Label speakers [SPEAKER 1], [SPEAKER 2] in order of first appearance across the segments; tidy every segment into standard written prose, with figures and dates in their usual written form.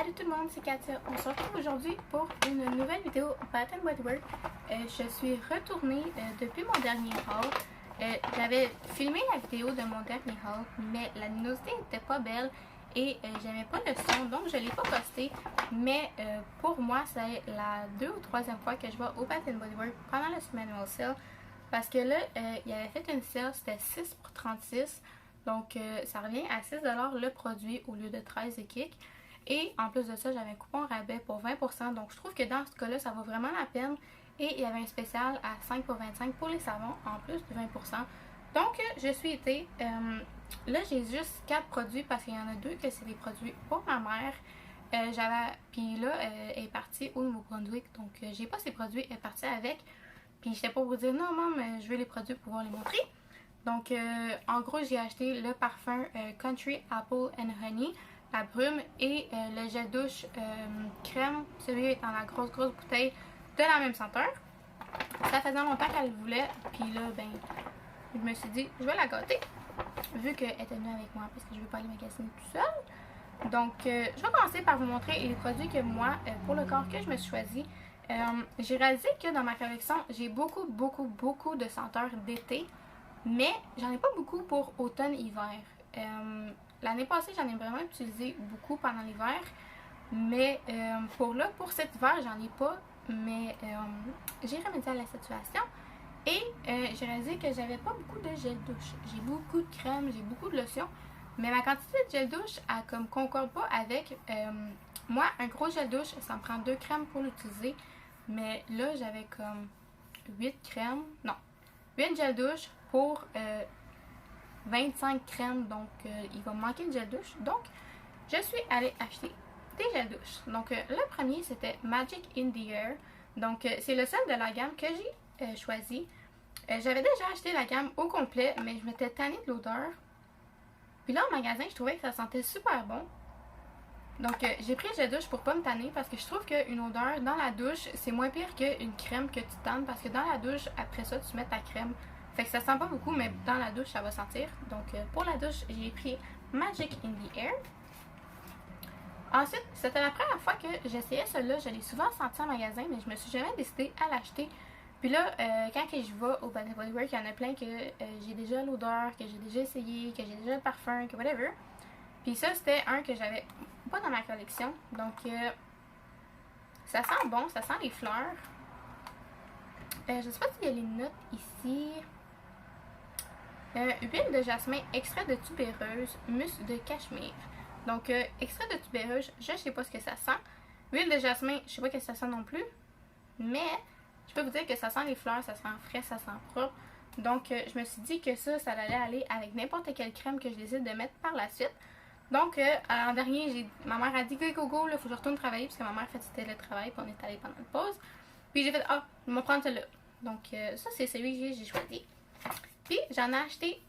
[SPEAKER 1] Salut tout le monde, c'est Katia. On se retrouve aujourd'hui pour une nouvelle vidéo Bath & Body Works. Je suis retournée depuis mon dernier haul. J'avais filmé la vidéo de mon dernier haul, mais la luminosité n'était pas belle et j'aimais pas le son, donc je ne l'ai pas posté. Mais pour moi, c'est la 2e ou 3e fois que je vais au Bath & Body Works pendant le Annual Sale. Parce que là, il avait fait une sale, c'était 6 pour 36. Donc ça revient à 6$ le produit au lieu de 13 et kick. Et en plus de ça, j'avais un coupon rabais pour 20%. Donc je trouve que dans ce cas-là, ça vaut vraiment la peine. Et il y avait un spécial à 5 pour 25 pour les savons, en plus de 20%. Donc je suis été. Là, j'ai juste 4 produits parce qu'il y en a 2 que c'est des produits pour ma mère. Puis là, elle est partie au Nouveau-Brunswick. Donc j'ai pas ces produits, elle est partie avec. Puis j'étais pas pour dire non, maman, je veux les produits pour pouvoir les montrer. Donc en gros, j'ai acheté le parfum Country Apple and Honey, la brume et le gel douche crème. Celui-là est dans la grosse bouteille de la même senteur. Ça faisait longtemps qu'elle le voulait. Puis là, ben, je me suis dit, je vais la gâter. Vu qu'elle était venue avec moi parce que je veux pas aller magasiner tout seul. Donc, je vais commencer par vous montrer les produits que moi, pour le corps que je me suis choisi. J'ai réalisé que dans ma collection, j'ai beaucoup de senteurs d'été. Mais j'en ai pas beaucoup pour automne-hiver. L'année passée, j'en ai vraiment utilisé beaucoup pendant l'hiver. Mais pour cet hiver, j'en ai pas. Mais j'ai remédié à la situation. Et j'ai réalisé que j'avais pas beaucoup de gel douche. J'ai beaucoup de crème, j'ai beaucoup de lotion. Mais ma quantité de gel douche, elle comme concorde pas avec... moi, un gros gel douche, ça me prend 2 crèmes pour l'utiliser. Mais là, j'avais comme 8 crèmes. Non, 8 gel douche pour 25 crèmes. Donc, il va me manquer de gel douche. Donc, je suis allée acheter des gel douche. Donc, le premier, c'était Magic in the Air. Donc, c'est le seul de la gamme que j'ai choisi. J'avais déjà acheté la gamme au complet, mais je m'étais tannée de l'odeur. Puis là, au magasin, je trouvais que ça sentait super bon. Donc, j'ai pris le gel douche pour pas me tanner parce que je trouve qu'une odeur dans la douche, c'est moins pire qu'une crème que tu tannes parce que dans la douche, après ça, tu mets ta crème. Fait que ça sent pas beaucoup, mais dans la douche, ça va sentir. Donc, pour la douche, j'ai pris Magic in the Air. Ensuite, c'était la première fois que j'essayais celui-là. Je l'ai souvent senti en magasin, mais je me suis jamais décidée à l'acheter. Puis là, quand je vais au Bath & Body Works, il y en a plein que j'ai déjà l'odeur, que j'ai déjà essayé, que j'ai déjà le parfum, que whatever. Puis ça, c'était un que j'avais pas dans ma collection. Donc, ça sent bon, ça sent les fleurs. Je sais pas s'il y a les notes ici. Huile de jasmin, extrait de tubéreuse, mousse de cachemire. Donc, extrait de tubéreuse, je sais pas ce que ça sent. Huile de jasmin, je sais pas ce que ça sent non plus. Mais, je peux vous dire que ça sent les fleurs, ça sent frais, ça sent propre. Donc, je me suis dit que ça allait aller avec n'importe quelle crème que je décide de mettre par la suite. Donc, en dernier, ma mère a dit go, là, faut que je retourne travailler parce que ma mère fait du télétravail puis on est allé pendant une pause. Puis j'ai fait, je vais prendre celle-là. Donc, ça, c'est celui que j'ai choisi. Puis, j'en ai acheté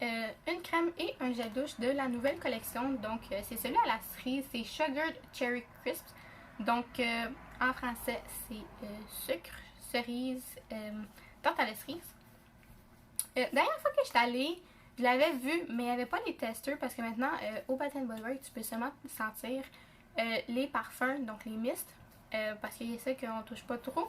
[SPEAKER 1] une crème et un gel douche de la nouvelle collection. Donc, c'est celui à la cerise, c'est Sugared Cherry Crisps. Donc, en français, c'est sucre, cerise, tarte à la cerise. Dernière fois que je suis allée, je l'avais vu, mais il n'y avait pas les testeurs parce que maintenant, au Bath & Body Works, tu peux seulement sentir les parfums, donc les mists, parce qu'il y a ça qu'on ne touche pas trop.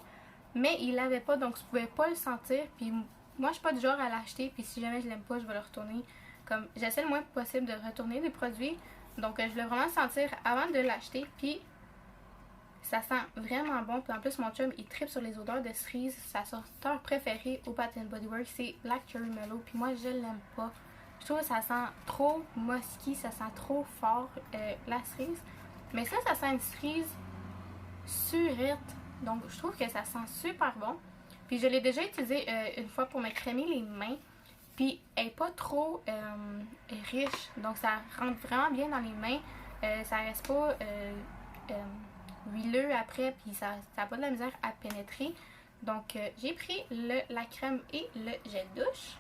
[SPEAKER 1] Mais il l'avait pas, donc je pouvais pas le sentir. Puis moi, je suis pas du genre à l'acheter, puis si jamais je l'aime pas, je vais le retourner. Comme j'essaie le moins possible de retourner des produits. Donc, je voulais vraiment le sentir avant de l'acheter, puis ça sent vraiment bon. Puis en plus, mon chum, il tripe sur les odeurs de cerise. Sa senteur préférée au Bath & Body Works, c'est Black Cherry Mellow. Puis moi, je l'aime pas. Je trouve que ça sent trop musky, ça sent trop fort la cerise. Mais ça sent une cerise surite. Donc, je trouve que ça sent super bon. Puis, je l'ai déjà utilisé une fois pour me crémer les mains. Puis, elle n'est pas trop riche. Donc, ça rentre vraiment bien dans les mains. Ça reste pas huileux après. Puis, ça n'a pas de la misère à pénétrer. Donc, j'ai pris la crème et le gel douche.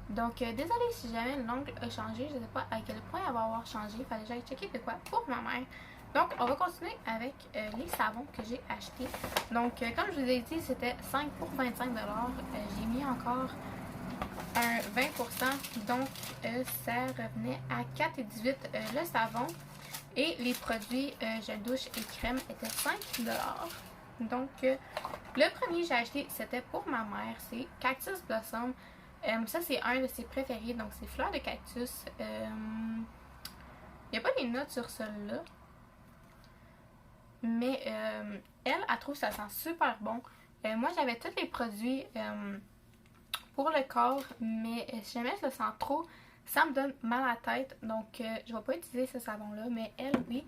[SPEAKER 1] Donc, désolée si jamais l'ongle a changé. Je ne sais pas à quel point elle va avoir changé. Il fallait que j'aille checker de quoi pour ma mère. Donc, on va continuer avec les savons que j'ai achetés. Donc, comme je vous ai dit, c'était 5 pour 25$. J'ai mis encore un 20%. Donc, ça revenait à 4,18$ le savon. Et les produits gel douche et crème étaient 5$. Donc, le premier que j'ai acheté, c'était pour ma mère. C'est Cactus Blossom. Ça, c'est un de ses préférés. Donc, c'est fleurs de cactus. Il n'y a pas les notes sur celui-là. Mais elle trouve que ça sent super bon. Moi, j'avais tous les produits pour le corps. Mais si jamais ça sent trop, ça me donne mal à la tête. Donc, je ne vais pas utiliser ce savon-là. Mais elle, oui.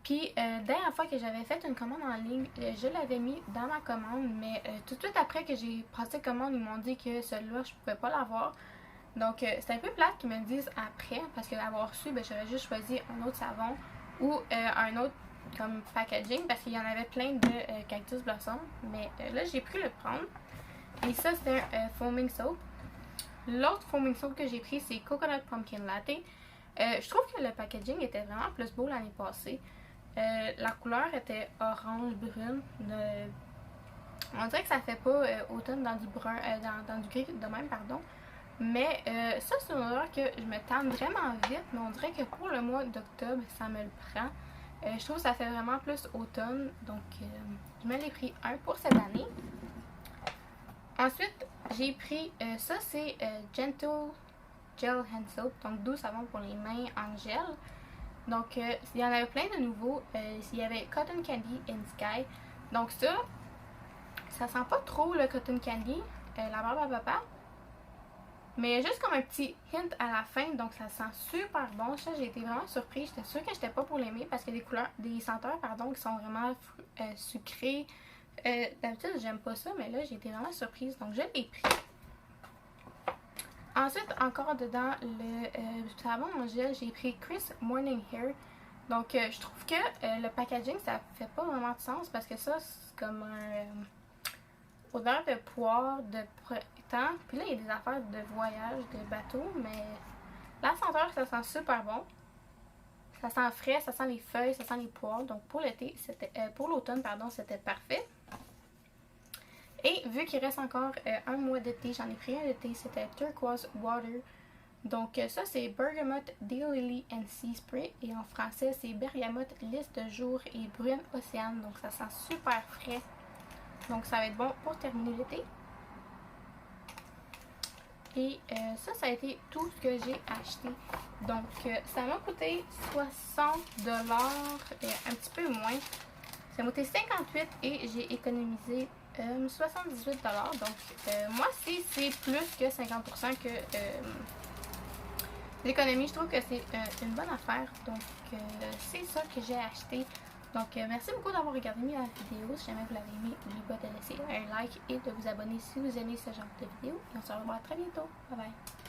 [SPEAKER 1] Puis, dernière fois que j'avais fait une commande en ligne, je l'avais mis dans ma commande, mais tout de suite après que j'ai passé commande, ils m'ont dit que celui-là, je pouvais pas l'avoir. Donc, c'est un peu plate qu'ils me le disent après, parce que l'avoir su, j'aurais juste choisi un autre savon ou un autre comme packaging, parce qu'il y en avait plein de Cactus Blossom. Mais là, j'ai pris le prendre. Et ça, c'est un foaming soap. L'autre foaming soap que j'ai pris, c'est Coconut Pumpkin Latte. Je trouve que le packaging était vraiment plus beau l'année passée. La couleur était orange-brune. On dirait que ça fait pas automne dans du brun, dans du gris de même, pardon. Mais ça, c'est une odeur que je me tente vraiment vite, mais on dirait que pour le mois d'octobre, ça me le prend. Je trouve que ça fait vraiment plus automne, donc je me l'ai pris un pour cette année. Ensuite, j'ai pris, ça c'est Gentle Gel Hand Soap, donc doux savon pour les mains en gel. Donc, il y en avait plein de nouveaux. Il y avait Cotton Candy and Sky. Donc ça sent pas trop le Cotton Candy, la barbe à papa. Mais juste comme un petit hint à la fin, donc ça sent super bon. Ça, j'ai été vraiment surprise. J'étais sûre que j'étais pas pour l'aimer parce qu'il y a des senteurs, qui sont vraiment sucrées. D'habitude, j'aime pas ça, mais là, j'ai été vraiment surprise. Donc, je l'ai pris. Ensuite, encore dedans le savon en gel, j'ai pris Chris Morning Hair. Donc, je trouve que le packaging, ça fait pas vraiment de sens parce que ça, c'est comme un odeur de poire, de printemps. Puis là, il y a des affaires de voyage, de bateau, mais la senteur, ça sent super bon. Ça sent frais, ça sent les feuilles, ça sent les poires. Donc, pour l'été, pour l'automne, pardon, c'était parfait. Et vu qu'il reste encore un mois d'été, j'en ai pris un d'été, c'était Turquoise Water. Donc ça c'est Bergamot Daylily and Sea Spray et en français c'est Bergamote Lys de jour et Brune Océane. Donc ça sent super frais. Donc ça va être bon pour terminer l'été. Et ça a été tout ce que j'ai acheté. Donc ça m'a coûté 60$, un petit peu moins. Ça m'a coûté 58$ et j'ai économisé 78$. Donc, moi, si c'est plus que 50% que l'économie, je trouve que c'est une bonne affaire. Donc, c'est ça que j'ai acheté. Donc, merci beaucoup d'avoir regardé ma vidéo. Si jamais vous l'avez aimé, n'oubliez pas de laisser un like et de vous abonner si vous aimez ce genre de vidéo. Et on se revoit très bientôt. Bye bye!